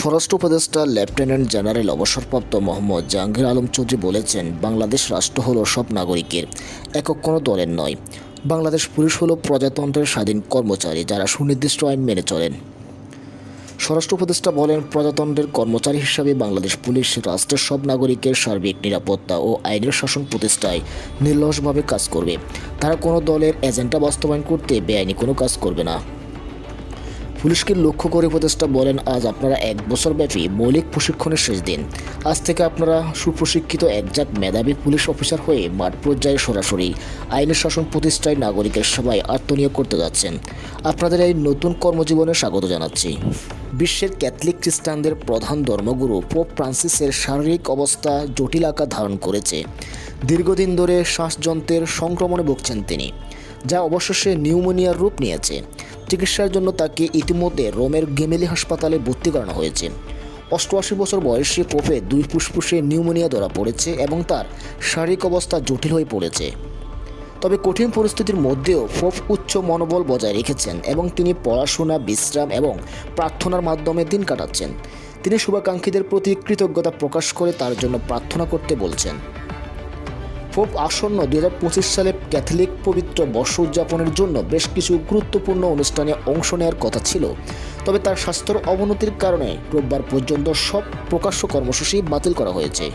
স্বরাষ্ট্র উপদেষ্টা lieutenant general অবসরপ্রাপ্ত মোহাম্মদ জাহাঙ্গীর আলম চৌধুরী বলেছেন, বাংলাদেশ রাষ্ট্র হলো সব নাগরিকের, একক কোনো দলের নয়। বাংলাদেশ পুলিশ হলো প্রজাতন্ত্রের স্বাধীন কর্মচারী যারা সুনির্দিষ্ট আইন মেনে চলেন। স্বরাষ্ট্র উপদেষ্টা বলেন, প্রজাতন্ত্রের কর্মচারী হিসাবে বাংলাদেশ পুলিশ রাষ্ট্রের সব নাগরিকের সার্বিক নিরাপত্তা ও আইনের শাসন প্রতিষ্ঠায় নির্লসভাবে কাজ করবে। তারা কোনো দলের এজেন্ডা বাস্তবায়ন করতে বেআইনি কোনো কাজ করবে না। পুলিশকে লক্ষ্য করে উপদেষ্টা বলেন, আজ আপনারা 1 বছরব্যাপী মৌলিক প্রশিক্ষণের শেষ দিন। আজ থেকে আপনারা সুপ্রশিক্ষিত একজাত মেধাবী পুলিশ অফিসার হয়ে মাঠ পর্যায়ে সরাসরি আইনের শাসন প্রতিষ্ঠায় নাগরিকের সেবায় আত্মনিয়োগ করতে যাচ্ছেন। আপনাদের এই নতুন কর্মজীবনে স্বাগত জানাচ্ছি। বিশ্বের ক্যাথলিক খ্রিস্টানদের প্রধান ধর্মগুরু পোপ ফ্রান্সিসের শারীরিক অবস্থা জটিল আকার ধারণ করেছে। দীর্ঘদিন ধরে শ্বাসযন্ত্রের সংক্রমণে ভুগছেন তিনি, যা অবশেষে নিউমোনিয়ার রূপ নিয়েছে। চিকিৎসার জন্য তাকে ইতিমধ্যে রোমের গেমেলি হাসপাতালে ভর্তি করানো হয়েছে। 88 বছর বয়সী পোপে 2 ফুসফুসে নিউমোনিয়া ধরা পড়েছে এবং তার শারীরিক অবস্থা জটিল হয়ে পড়েছে। তবে কঠিন পরিস্থিতির মধ্যেও পোপ উচ্চ মনোবল বজায় রেখেছেন এবং তিনি পড়াশোনা, বিশ্রাম এবং প্রার্থনার মাধ্যমে দিন কাটাচ্ছেন। তিনি শুভাকাঙ্ক্ষীদের প্রতি কৃতজ্ঞতা প্রকাশ করে তার জন্য প্রার্থনা করতে বলছেন। পোপ আসন্ন 2025 সালে ক্যাথলিক পবিত্র বর্ষ উদযাপনের জন্য বেশ কিছু গুরুত্বপূর্ণ অনুষ্ঠানে অংশ নেওয়ার কথা ছিল, তবে তার স্বাস্থ্যের অবনতির কারণে রোববার পর্যন্ত সব প্রকাশ্য কর্মসূচি বাতিল করা হয়েছে।